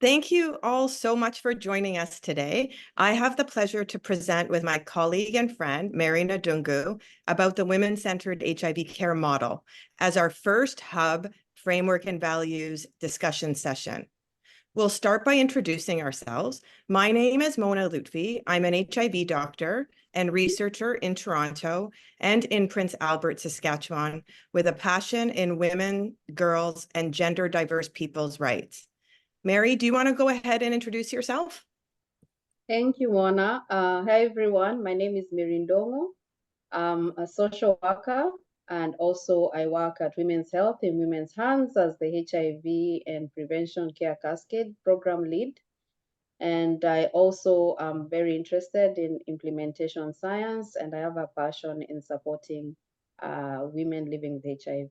Thank you all so much for joining us today. I have the pleasure to present with my colleague and friend, Mary Ndung'u, about the Women-Centered HIV Care model as our first Hub Framework and Values discussion session. We'll start by introducing ourselves. My name is Mona Loutfy. I'm an HIV doctor and researcher in Toronto and in Prince Albert, Saskatchewan, with a passion in women, girls, and gender diverse people's rights. Mary, do you want to go ahead and introduce yourself? Thank you, Mona. Hi, everyone. My name is Mary Ndung'u. I'm a social worker, and also I work at Women's Health in Women's Hands as the HIV and Prevention Care Cascade Program Lead. And I also am very interested in implementation science, and I have a passion in supporting women living with HIV.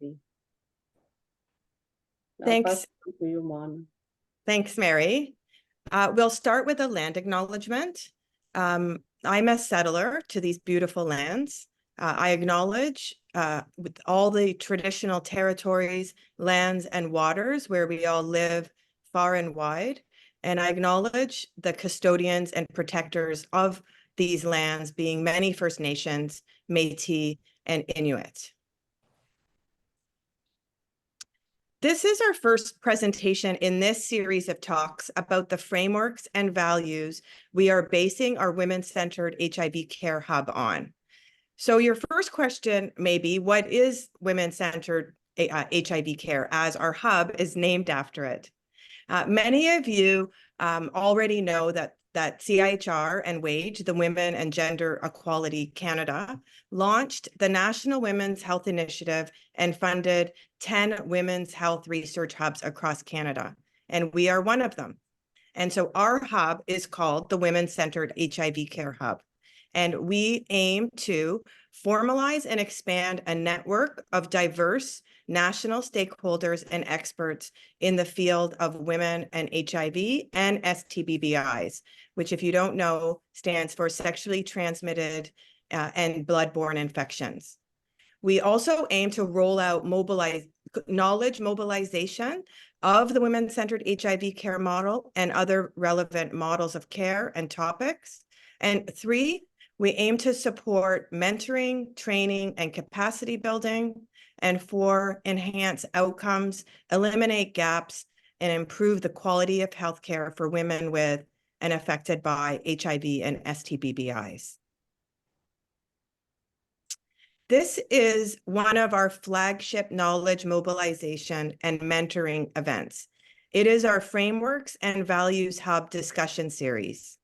I'll pass it to you, Mona. Thanks, Mary. We'll start with a land acknowledgement. I'm a settler to these beautiful lands. I acknowledge with all the traditional territories, lands, and waters where we all live far and wide. And I acknowledge the custodians and protectors of these lands being many First Nations, Métis, and Inuit. This is our first presentation in this series of talks about the frameworks and values we are basing our Women-Centered HIV Care Hub on. So your first question may be, what is Women-Centered HIV Care, as our hub is named after it? Many of you already know that CIHR and WAGE, the Women and Gender Equality Canada, launched the National Women's Health Initiative and funded 10 women's health research hubs across Canada, and we are one of them. And so our hub is called the Women-Centered HIV Care Hub, and we aim to formalize and expand a network of diverse national stakeholders and experts in the field of women and HIV and STBBIs, which, if you don't know, stands for sexually transmitted and bloodborne infections. We also aim to roll out knowledge mobilization of the Women-Centered HIV Care model and other relevant models of care and topics. And 3, we aim to support mentoring, training, and capacity building. And 4, enhance outcomes, eliminate gaps, and improve the quality of healthcare for women with and affected by HIV and STBBIs. This is one of our flagship knowledge mobilization and mentoring events. It is our Frameworks and Values Hub discussion series.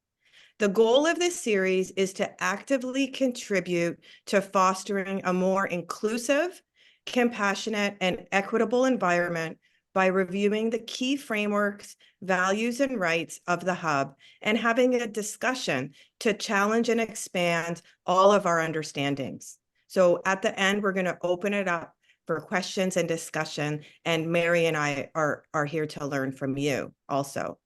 The goal of this series is to actively contribute to fostering a more inclusive, compassionate, and equitable environment by reviewing the key frameworks, values, and rights of the Hub and having a discussion to challenge and expand all of our understandings. So at the end, we're going to open it up for questions and discussion, and Mary and I are here to learn from you also.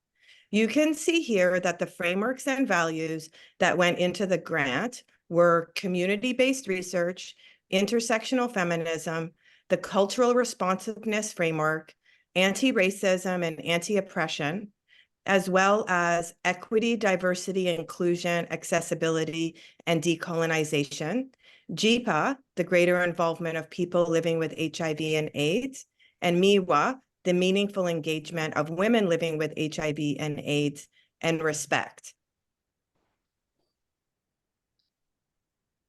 You can see here that the frameworks and values that went into the grant were community-based research, intersectional feminism, the cultural responsiveness framework, anti-racism and anti-oppression, as well as equity, diversity, inclusion, accessibility, and decolonization, JIPA, the greater involvement of people living with HIV and AIDS, and MIWA, the meaningful engagement of women living with HIV and AIDS, and respect.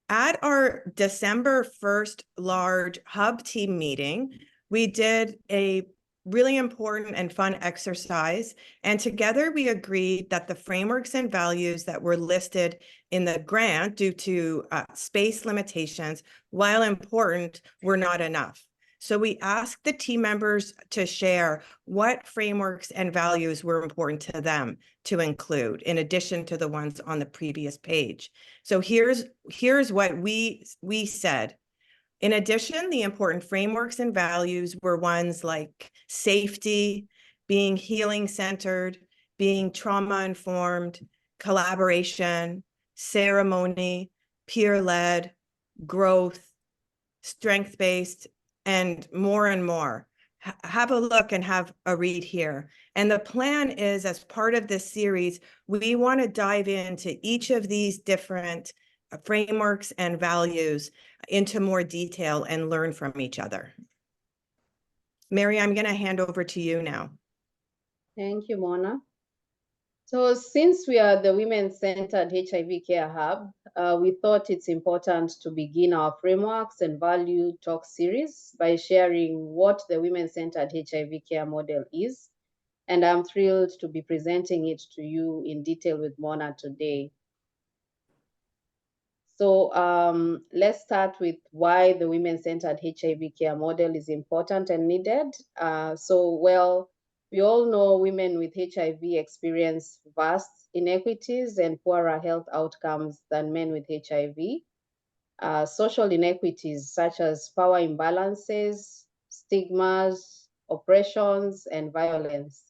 At our December 1st large hub team meeting, we did a really important and fun exercise, and together we agreed that the frameworks and values that were listed in the grant due to space limitations, while important, were not enough. So we asked the team members to share what frameworks and values were important to them to include, in addition to the ones on the previous page. So here's what we said. In addition, the important frameworks and values were ones like safety, being healing-centered, being trauma-informed, collaboration, ceremony, peer-led, growth, strength-based, and more. have a look and have a read here. And the plan is, as part of this series, we want to dive into each of these different frameworks and values into more detail and learn from each other. Mary, I'm going to hand over to you now. Thank you, Mona. So since we are the Women-Centered HIV Care Hub, we thought it's important to begin our frameworks and value talk series by sharing what the Women-Centered HIV Care model is. And I'm thrilled to be presenting it to you in detail with Mona today. So let's start with why the Women-Centered HIV Care model is important and needed. Well, we all know women with HIV experience vast inequities and poorer health outcomes than men with HIV. Social inequities such as power imbalances, stigmas, oppressions, and violence.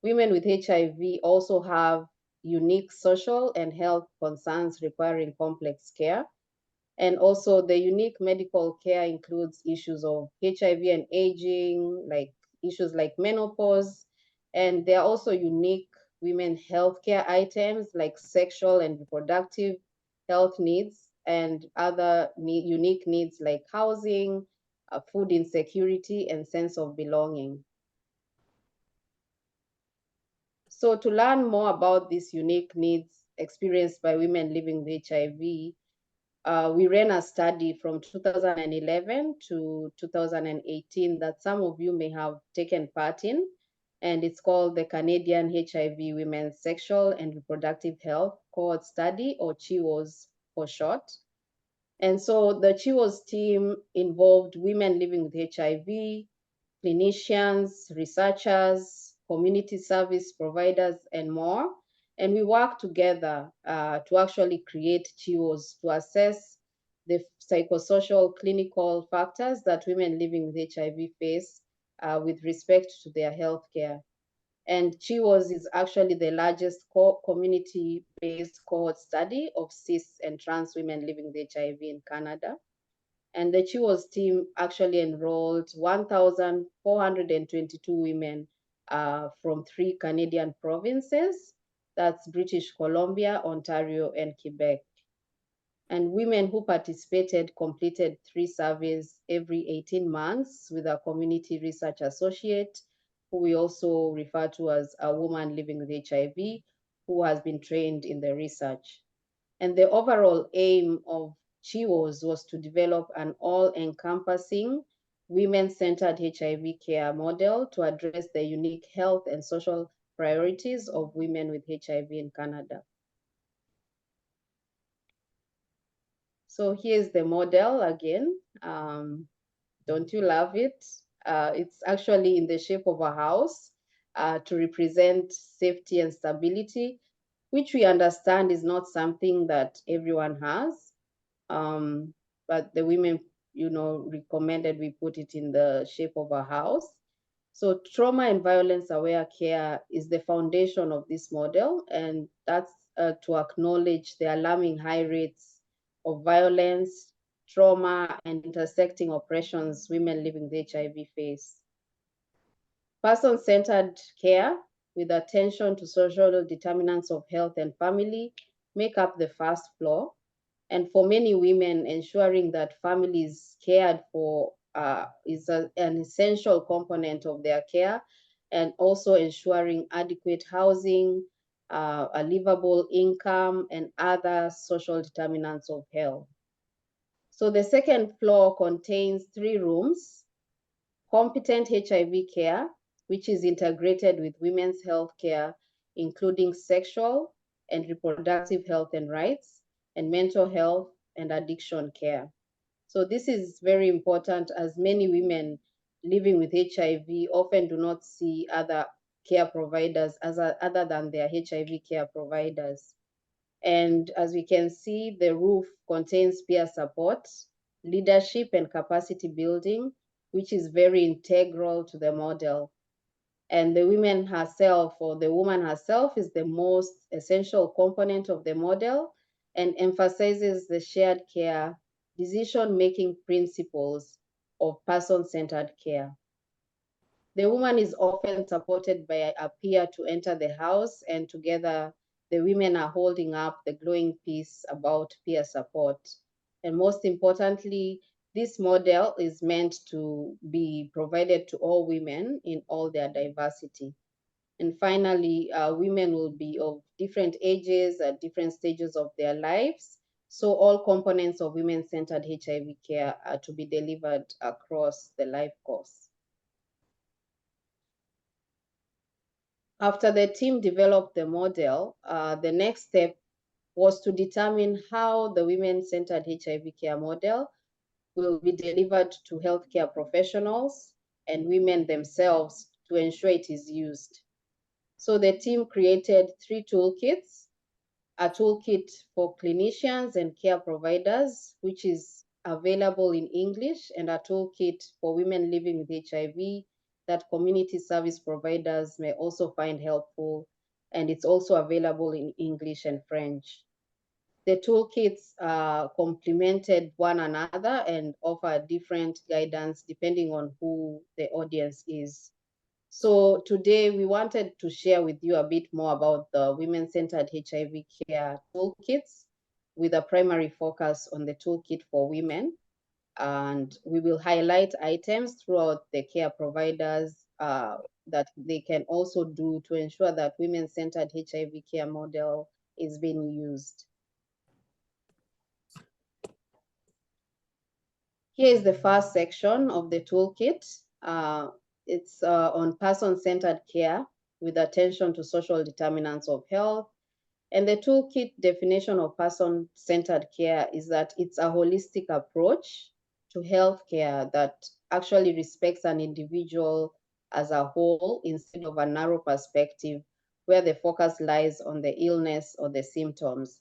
Women with HIV also have unique social and health concerns requiring complex care. And also the unique medical care includes issues of HIV and aging, like issues like menopause. And there are also unique women healthcare items like sexual and reproductive health needs and other unique needs like housing, food insecurity, and sense of belonging. So to learn more about these unique needs experienced by women living with HIV, we ran a study from 2011 to 2018 that some of you may have taken part in, and it's called the Canadian HIV Women's Sexual and Reproductive Health Cohort Study, or CHIWOS for short. And so the CHIWOS team involved women living with HIV, clinicians, researchers, community service providers, and more. And we work together to actually create CHIWOS to assess the psychosocial clinical factors that women living with HIV face with respect to their healthcare. And CHIWOS is actually the largest community-based cohort study of cis and trans women living with HIV in Canada. And the CHIWOS team actually enrolled 1,422 women from 3 Canadian provinces. That's British Columbia, Ontario, and Quebec. And women who participated completed 3 surveys every 18 months with a community research associate, who we also refer to as a woman living with HIV, who has been trained in the research. And the overall aim of CHIWOS was to develop an all-encompassing women-centered HIV care model to address the unique health and social priorities of women with HIV in Canada. So here's the model again. Don't you love it? It's actually in the shape of a house to represent safety and stability, which we understand is not something that everyone has. But the women, recommended we put it in the shape of a house. So trauma and violence aware care is the foundation of this model, and that's to acknowledge the alarming high rates of violence, trauma, and intersecting oppressions women living with HIV face. Person-centered care with attention to social determinants of health and family make up the first floor. And for many women, ensuring that family is cared for is an essential component of their care, and also ensuring adequate housing, a livable income, and other social determinants of health. So the second floor contains 3 rooms: competent HIV care, which is integrated with women's health care, including sexual and reproductive health and rights, and mental health and addiction care. So this is very important, as many women living with HIV often do not see other care providers other than their HIV care providers. And as we can see, the roof contains peer support, leadership, and capacity building, which is very integral to the model. And the woman herself is the most essential component of the model, and emphasizes the shared care, decision-making principles of person-centered care. The woman is often supported by a peer to enter the house, and together the women are holding up the glowing piece about peer support. And most importantly, this model is meant to be provided to all women in all their diversity. And finally, women will be of different ages at different stages of their lives. So all components of women-centered HIV care are to be delivered across the life course. After the team developed the model, the next step was to determine how the women-centered HIV care model will be delivered to healthcare professionals and women themselves to ensure it is used. So the team created 3 toolkits: a toolkit for clinicians and care providers, which is available in English, and a toolkit for women living with HIV that community service providers may also find helpful, and it's also available in English and French. The toolkits complemented one another and offer different guidance depending on who the audience is. So today we wanted to share with you a bit more about the women-centered HIV care toolkits, with a primary focus on the toolkit for women. And we will highlight items throughout the care providers that they can also do to ensure that women-centered HIV care model is being used. Here is the first section of the toolkit. It's on person-centered care with attention to social determinants of health. And the toolkit definition of person-centered care is that it's a holistic approach to healthcare that actually respects an individual as a whole instead of a narrow perspective where the focus lies on the illness or the symptoms.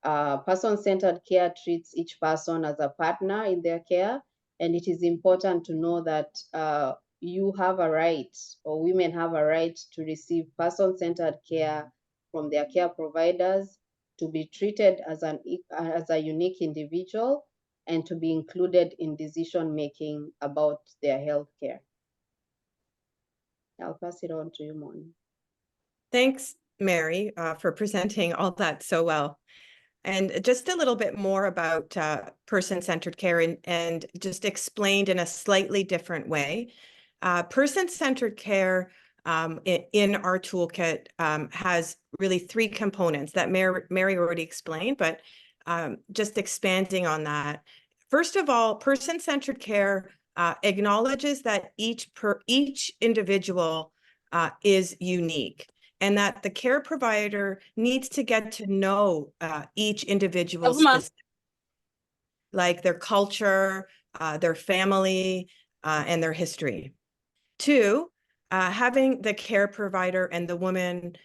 Person-centered care treats each person as a partner in their care, and it is important to know that you have a right, or women have a right, to receive person-centered care from their care providers, to be treated as a unique individual, and to be included in decision-making about their health care. I'll pass it on to you, Moni. Thanks, Mary, for presenting all that so well. And just a little bit more about person-centered care and just explained in a slightly different way. Person-centered care in our toolkit has really 3 components that Mary already explained, but just expanding on that. First of all, person-centered care acknowledges that each individual is unique, and that the care provider needs to get to know each individual's like their culture, their family, and their history. 2, having the care provider and the woman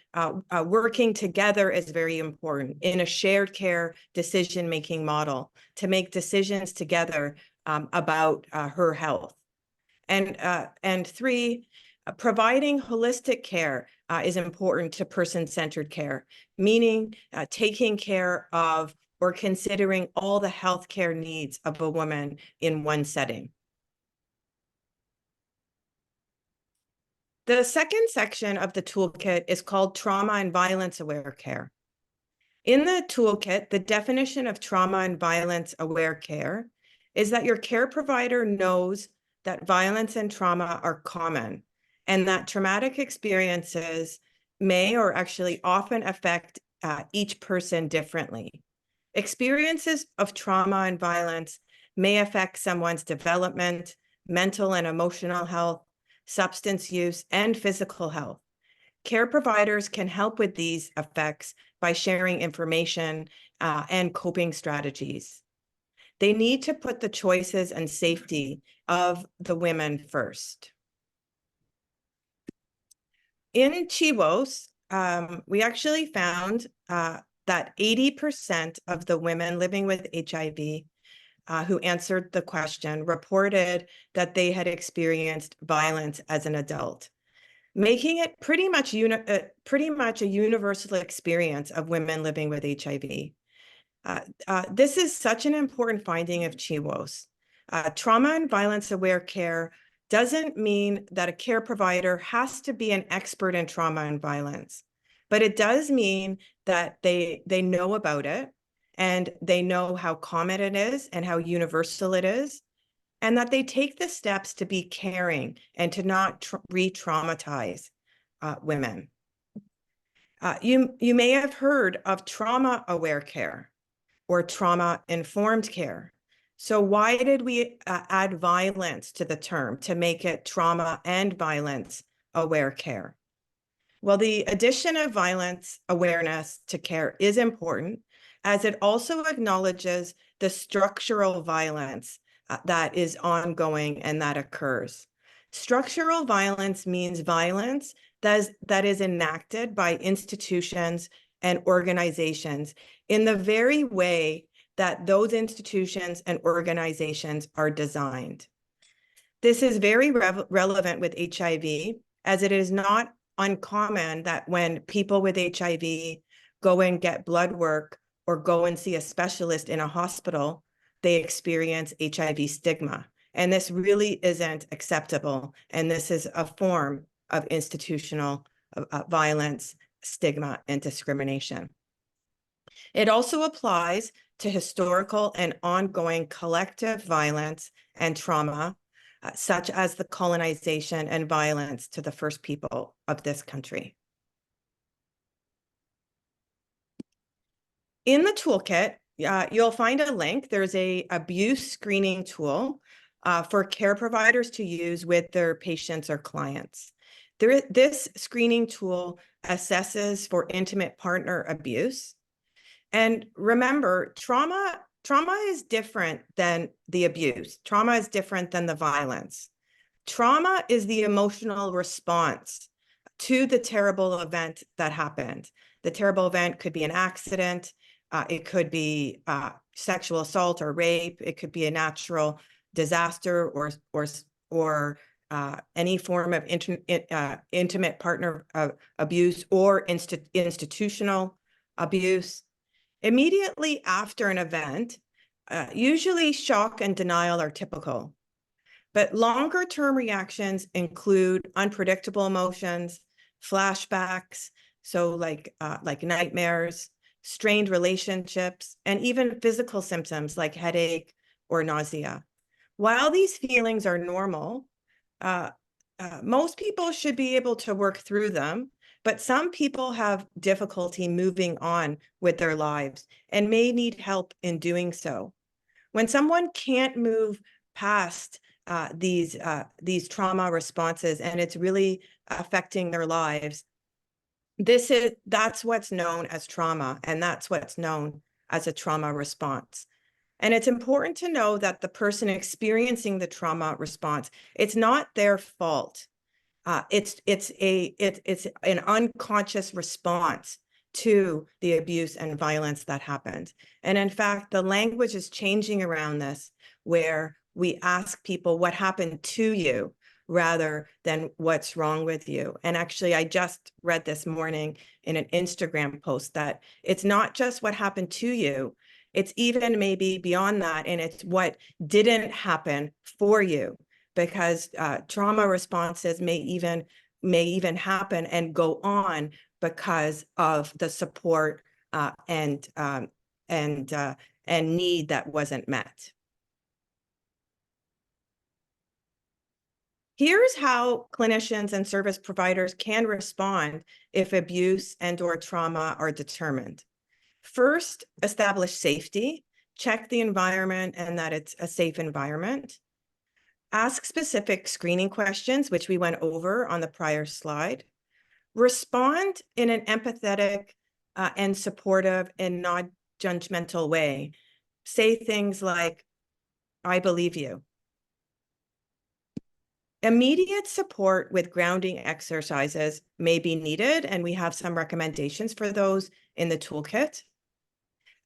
working together is very important in a shared care decision-making model to make decisions together about her health. And 3, providing holistic care is important to person-centered care, meaning taking care of or considering all the healthcare needs of a woman in one setting. The second section of the toolkit is called Trauma and Violence Aware Care. In the toolkit, the definition of trauma and violence aware care is that your care provider knows that violence and trauma are common, and that traumatic experiences may or actually often affect each person differently. Experiences of trauma and violence may affect someone's development, mental and emotional health, substance use, and physical health. Care providers can help with these effects by sharing information and coping strategies. They need to put the choices and safety of the women first. In CHIWOS, we actually found that 80% of the women living with HIV who answered the question reported that they had experienced violence as an adult, making it pretty much a universal experience of women living with HIV. This is such an important finding of CHIWOS. Trauma and violence aware care doesn't mean that a care provider has to be an expert in trauma and violence, but it does mean that they know about it, and they know how common it is and how universal it is, and that they take the steps to be caring and to not re-traumatize women. You may have heard of trauma-aware care or trauma-informed care. So why did we add violence to the term to make it trauma and violence-aware care? Well, the addition of violence awareness to care is important, as it also acknowledges the structural violence that is ongoing and that occurs. Structural violence means violence that is enacted by institutions and organizations in the very way that those institutions and organizations are designed. This is very relevant with HIV, as it is not uncommon that when people with HIV go and get blood work or go and see a specialist in a hospital, they experience HIV stigma. And this really isn't acceptable. And this is a form of institutional violence, stigma, and discrimination. It also applies to historical and ongoing collective violence and trauma, such as the colonization and violence to the first people of this country. In the toolkit, you'll find a link. There's an abuse screening tool for care providers to use with their patients or clients. This screening tool assesses for intimate partner abuse. And remember, trauma is different than the abuse. Trauma is different than the violence. Trauma is the emotional response to the terrible event that happened. The terrible event could be an accident. It could be sexual assault or rape. It could be a natural disaster or any form of intimate partner abuse or institutional abuse. Immediately after an event, usually shock and denial are typical, but longer-term reactions include unpredictable emotions, flashbacks, so like nightmares, strained relationships, and even physical symptoms like headache or nausea. While these feelings are normal, most people should be able to work through them, but some people have difficulty moving on with their lives and may need help in doing so. When someone can't move past these trauma responses and it's really affecting their lives, that's what's known as trauma, and that's what's known as a trauma response. And it's important to know that the person experiencing the trauma response, it's not their fault. It's an unconscious response to the abuse and violence that happened. And in fact, the language is changing around this, where we ask people what happened to you rather than what's wrong with you. And actually, I just read this morning in an Instagram post that it's not just what happened to you, it's even maybe beyond that, and it's what didn't happen for you, because trauma responses may even happen and go on because of the support and need that wasn't met. Here's how clinicians and service providers can respond if abuse and/or trauma are determined. First, establish safety. Check the environment and that it's a safe environment. Ask specific screening questions, which we went over on the prior slide. Respond in an empathetic and supportive and non-judgmental way. Say things like, "I believe you." Immediate support with grounding exercises may be needed, and we have some recommendations for those in the toolkit.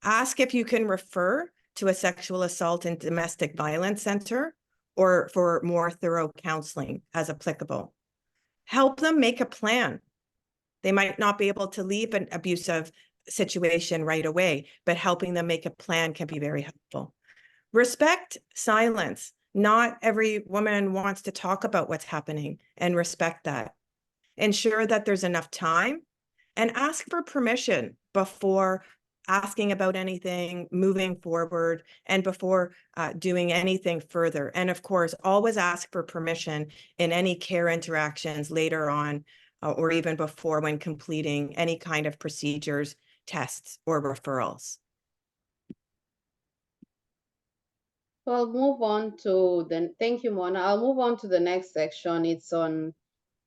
Ask if you can refer to a sexual assault and domestic violence center or for more thorough counseling as applicable. Help them make a plan. They might not be able to leave an abusive situation right away, but helping them make a plan can be very helpful. Respect silence. Not every woman wants to talk about what's happening, and respect that. Ensure that there's enough time, and ask for permission before asking about anything, moving forward, and before doing anything further. And of course, always ask for permission in any care interactions later on, or even before, when completing any kind of procedures, tests, or referrals. So I'll move on to thank you, Mona. I'll move on to the next section. It's on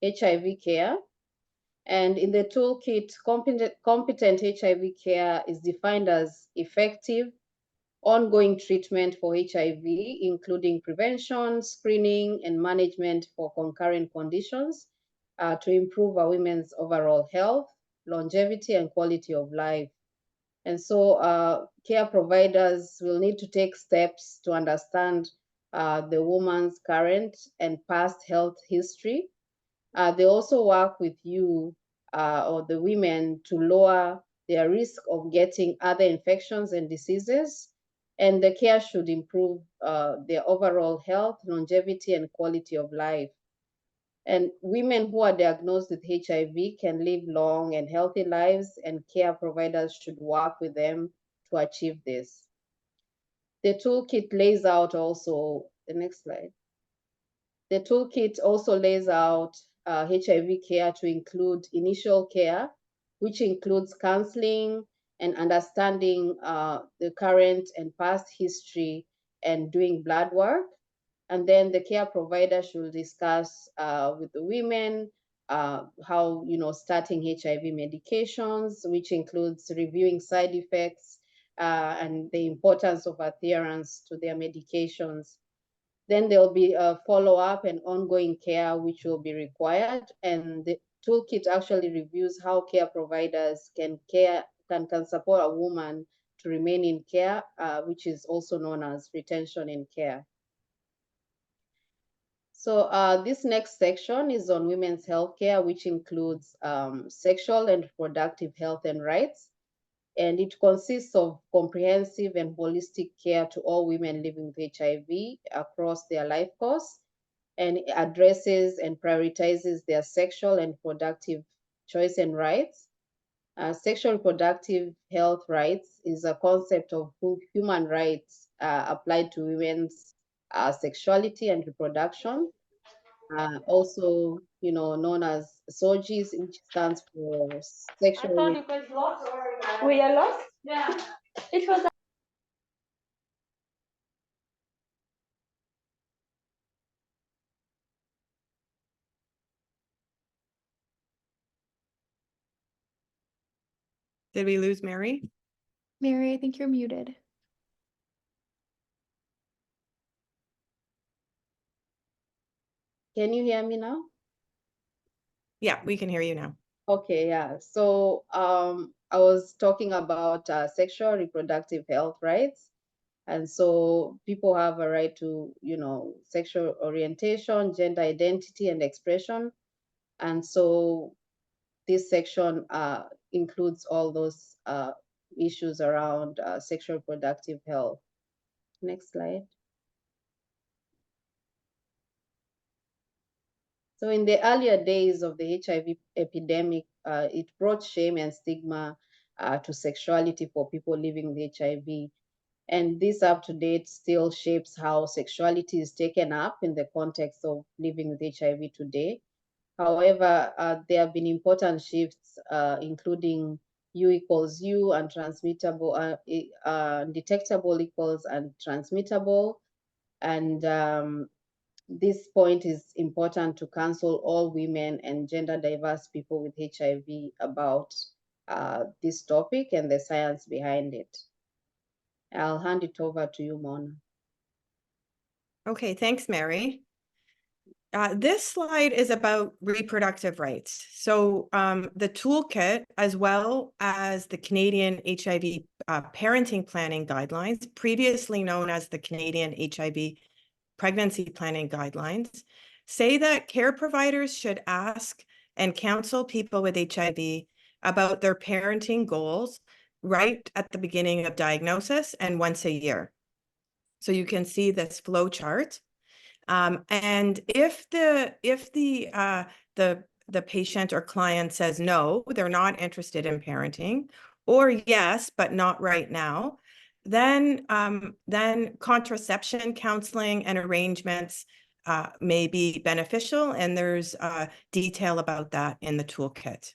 HIV care. And in the toolkit, competent HIV care is defined as effective, ongoing treatment for HIV, including prevention, screening, and management for concurrent conditions to improve a women's overall health, longevity, and quality of life. And so care providers will need to take steps to understand the woman's current and past health history. They also work with you or the women to lower their risk of getting other infections and diseases. And the care should improve their overall health, longevity, and quality of life. And women who are diagnosed with HIV can live long and healthy lives, and care providers should work with them to achieve this. The toolkit lays out also, the next slide. The toolkit also lays out HIV care to include initial care, which includes counseling and understanding the current and past history and doing blood work. And then the care provider should discuss with the women how, starting HIV medications, which includes reviewing side effects and the importance of adherence to their medications. Then there'll be a follow-up and ongoing care which will be required. And the toolkit actually reviews how care providers can support a woman to remain in care, which is also known as retention in care. So this next section is on women's health care, which includes sexual and reproductive health and rights. And it consists of comprehensive and holistic care to all women living with HIV across their life course, and it addresses and prioritizes their sexual and reproductive choice and rights. Sexual reproductive health rights is a concept of human rights applied to women's sexuality and reproduction. Also, known as SOGIs, which stands for sexual. I thought it was lost. We are lost? Yeah. It was. Did we lose Mary? Mary, I think you're muted. Can you hear me now? Yeah, we can hear you now. Okay, yeah. So I was talking about sexual reproductive health rights. And so people have a right to, sexual orientation, gender identity, and expression. And so this section includes all those issues around sexual reproductive health. Next slide. So in the earlier days of the HIV epidemic, it brought shame and stigma to sexuality for people living with HIV. And this up-to-date still shapes how sexuality is taken up in the context of living with HIV today. However, there have been important shifts, including U equals U and transmittable, detectable equals and transmittable. And this point is important to counsel all women and gender diverse people with HIV about this topic and the science behind it. I'll hand it over to you, Mona. Okay, thanks, Mary. This slide is about reproductive rights. So the toolkit, as well as the Canadian HIV Parenting Planning Guidelines, previously known as the Canadian HIV Pregnancy Planning Guidelines, say that care providers should ask and counsel people with HIV about their parenting goals right at the beginning of diagnosis and once a year. So you can see this flow chart. And if the patient or client says no, they're not interested in parenting, or yes, but not right now, then contraception counseling and arrangements may be beneficial, and there's detail about that in the toolkit.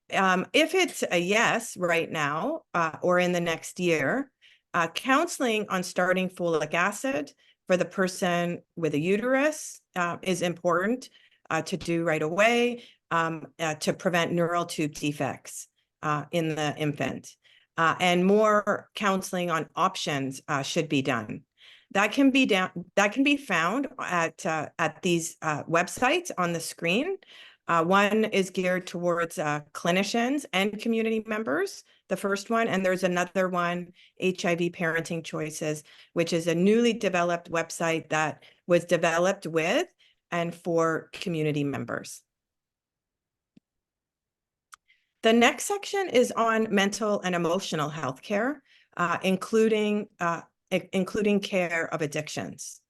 If it's a yes right now or in the next year, counseling on starting folic acid for the person with a uterus is important to do right away to prevent neural tube defects in the infant. And more counseling on options should be done. That can be found at these websites on the screen. One is geared towards clinicians and community members, the first one, and there's another one, HIV Parenting Choices, which is a newly developed website that was developed with and for community members. The next section is on mental and emotional health care, including care of addictions.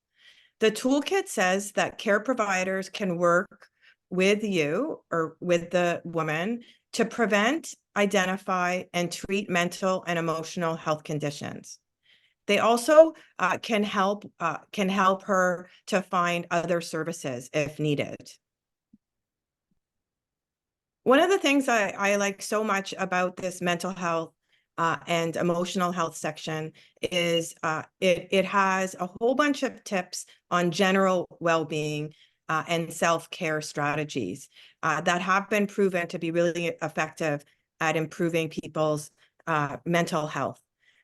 The toolkit says that care providers can work with you or with the woman to prevent, identify, and treat mental and emotional health conditions. They also can help her to find other services if needed. One of the things I like so much about this mental health and emotional health section is it has a whole bunch of tips on general well-being and self-care strategies that have been proven to be really effective at improving people's mental health.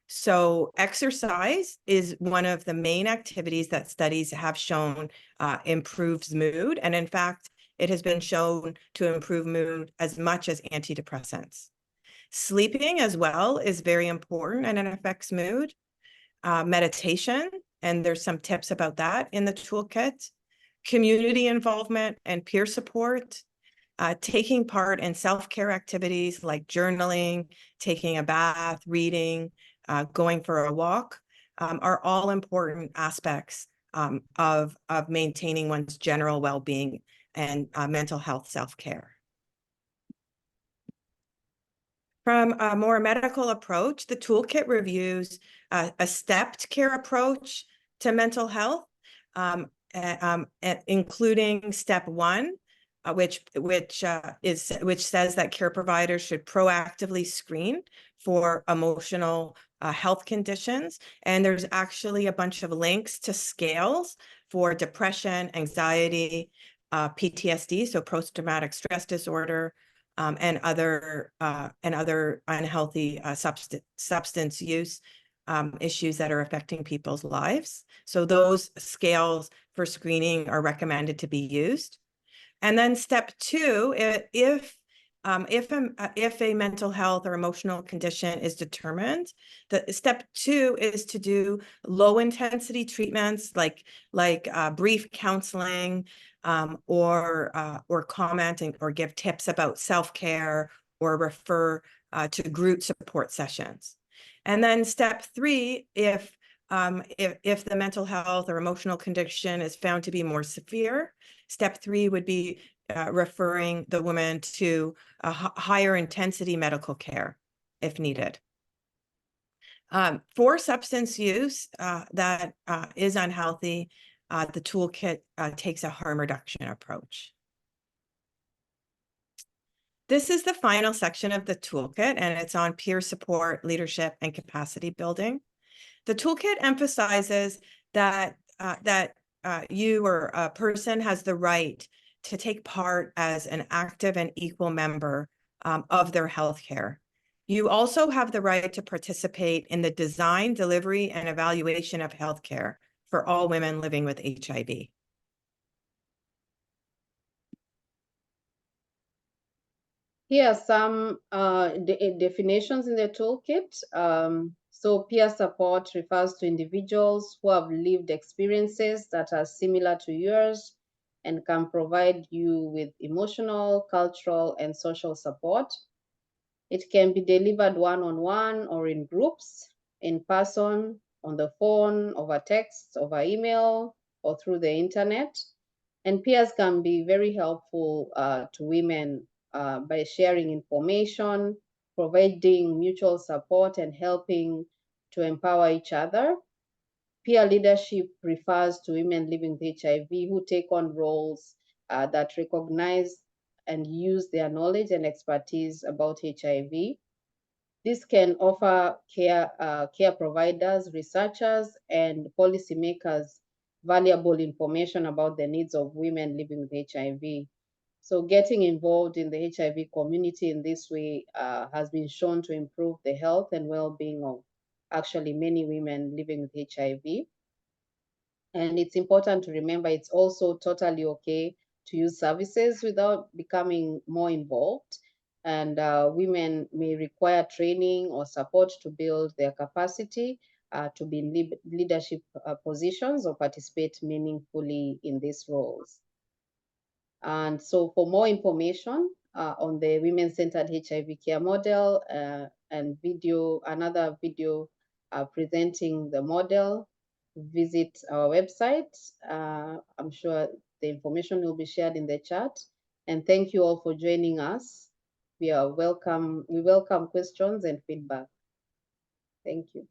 So exercise is one of the main activities that studies have shown improves mood. And in fact, it has been shown to improve mood as much as antidepressants. Sleeping as well is very important and it affects mood. Meditation, and there's some tips about that in the toolkit. Community involvement and peer support. Taking part in self-care activities like journaling, taking a bath, reading, going for a walk are all important aspects of maintaining one's general well-being and mental health self-care. From a more medical approach, the toolkit reviews a stepped care approach to mental health, including step 1, which says that care providers should proactively screen for emotional health conditions. And there's actually a bunch of links to scales for depression, anxiety, PTSD, so post-traumatic stress disorder, and other unhealthy substance use issues that are affecting people's lives. So those scales for screening are recommended to be used. And then step 2, if a mental health or emotional condition is determined, step 2 is to do low intensity treatments like brief counseling or commenting or give tips about self-care or refer to group support sessions. And then step 3, if the mental health or emotional condition is found to be more severe, step 3 would be referring the woman to a higher intensity medical care if needed. For substance use that is unhealthy, the toolkit takes a harm reduction approach. This is the final section of the toolkit, and it's on peer support, leadership, and capacity building. The toolkit emphasizes that you or a person has the right to take part as an active and equal member of their healthcare. You also have the right to participate in the design, delivery, and evaluation of healthcare for all women living with HIV. Here are some definitions in the toolkit. So peer support refers to individuals who have lived experiences that are similar to yours and can provide you with emotional, cultural, and social support. It can be delivered one-on-one or in groups, in person, on the phone, over text, over email, or through the internet. And peers can be very helpful to women by sharing information, providing mutual support, and helping to empower each other. Peer leadership refers to women living with HIV who take on roles that recognize and use their knowledge and expertise about HIV. This can offer care providers, researchers, and policymakers valuable information about the needs of women living with HIV. So getting involved in the HIV community in this way has been shown to improve the health and well-being of actually many women living with HIV. And it's important to remember it's also totally okay to use services without becoming more involved. And women may require training or support to build their capacity to be in leadership positions or participate meaningfully in these roles. And so for more information on the women-centered HIV care model and another video presenting the model, visit our website. I'm sure the information will be shared in the chat. And thank you all for joining us. We welcome questions and feedback. Thank you.